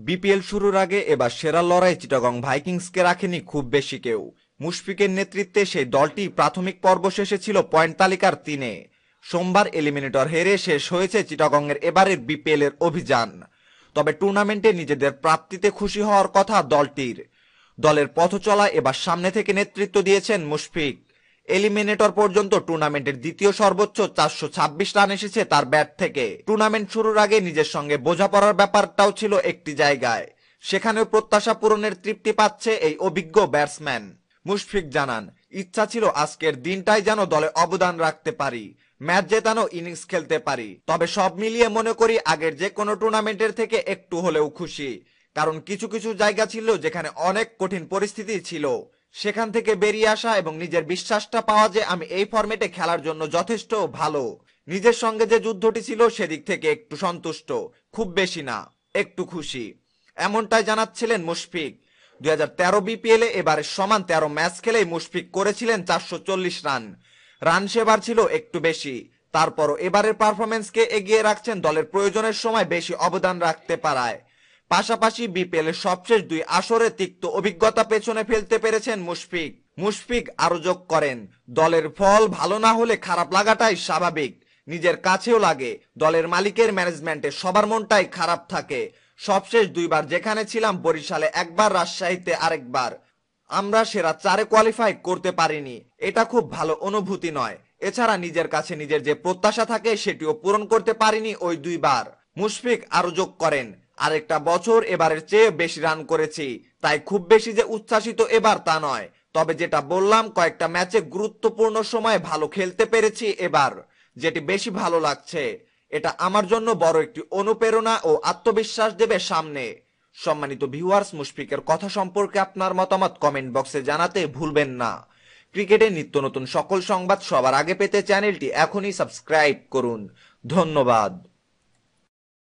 BPL শুরুর আগে এবার সেরা লড়াই চিটাগং ভাইকিংসকে রাখেনি খুব বেশি কেউ। মুশফিকের নেতৃত্বে সেই দলটি প্রাথমিক পর্ব শেষে ছিল পয়েন্ট তালিকার 3-এ। সোমবার এলিমিনেটর হেরে শেষ হয়েছে চিটাগংয়ের এবারের বিপিএল এর অভিযান। তবে টুর্নামেন্টে নিজেদের প্রাপ্তিতে খুশি হওয়ার কথা দলটির। দলের পথচলা এবার সামনে থেকে নেতৃত্ব দিয়েছেন মুশফিক। এলিমিনেটর পর্যন্ত টুর্নামেন্টের দ্বিতীয় সর্বোচ্চ 426 রান এসেছে তার ব্যাট থেকে। টুর্নামেন্ট শুরুর আগে নিজের সঙ্গে বোঝাপড়ার ব্যাপারটাও ছিল একটি জায়গায়, সেখানেও প্রত্যাশা পূরণের তৃপ্তি পাচ্ছে এই অভিজ্ঞ ব্যাটসম্যান। মুশফিক জানান, ইচ্ছা ছিল আজকের দিনটাই যেন দলে অবদান রাখতে পারি, ম্যাচ জেতানো ইনিংস খেলতে পারি। তবে সব মিলিয়ে মনে করি আগের যে কোনো টুর্নামেন্টের থেকে একটু হলেও খুশি, কারণ কিছু কিছু জায়গা ছিল যেখানে অনেক কঠিন পরিস্থিতি ছিল। সেখান থেকে বেরিয়ে আসা এবং নিজের বিশ্বাসটা পাওয়া যে আমি এই ফরম্যাটে খেলার জন্য যথেষ্ট ভালো। নিজের সঙ্গে যে যুদ্ধটি ছিল সেদিক থেকে একটু সন্তুষ্ট, খুব বেশি না, একটু খুশি, এমনটাই জানাচ্ছিলেন মুশফিক। 2013 বিপিএল এ এবারে সমান 13 ম্যাচ খেলেই মুশফিক করেছিলেন 440 রান। রান সেবার ছিল একটু বেশি, তারপরও এবারের পারফরমেন্সকে এগিয়ে রাখছেন দলের প্রয়োজনের সময় বেশি অবদান রাখতে পারায়। পাশাপাশি বিপিএল এর সবশেষ 2 আসরে তিক্ত অভিজ্ঞতা পেছনে ফেলতে পেরেছেন মুশফিক আরো যোগ করেন, দলের ফল ভালো না হলে খারাপ লাগাটাই স্বাভাবিক, নিজের কাছেও লাগে। দলের মালিকের ম্যানেজমেন্টে সবার মনটাই খারাপ থাকে। সবশেষ 2 বার যেখানে ছিলাম, বরিশালে একবার, রাজশাহীতে আরেকবার, আমরা সেরা 4-এ কোয়ালিফাই করতে পারিনি। এটা খুব ভালো অনুভূতি নয়। এছাড়া নিজের কাছে নিজের যে প্রত্যাশা থাকে সেটিও পূরণ করতে পারিনি ওই 2 বার। মুশফিক আরো যোগ করেন, আরেকটা বছর এবারের চেয়ে বেশি রান করেছি, তাই খুব বেশি যে উচ্ছ্বাসিত এবার তা নয়। তবে যেটা বললাম, কয়েকটা ম্যাচে গুরুত্বপূর্ণ সময়ে ভালো খেলতে পেরেছি এবার, যেটি বেশি ভালো লাগছে। এটা আমার জন্য বড় একটি অনুপ্রেরণা ও আত্মবিশ্বাস দেবে সামনে। সম্মানিত ভিউয়ার্স, মুশফিকের কথা সম্পর্কে আপনার মতামত কমেন্ট বক্সে জানাতে ভুলবেন না। ক্রিকেটের নিত্য নতুন সকল সংবাদ সবার আগে পেতে চ্যানেলটি এখনই সাবস্ক্রাইব করুন। ধন্যবাদ।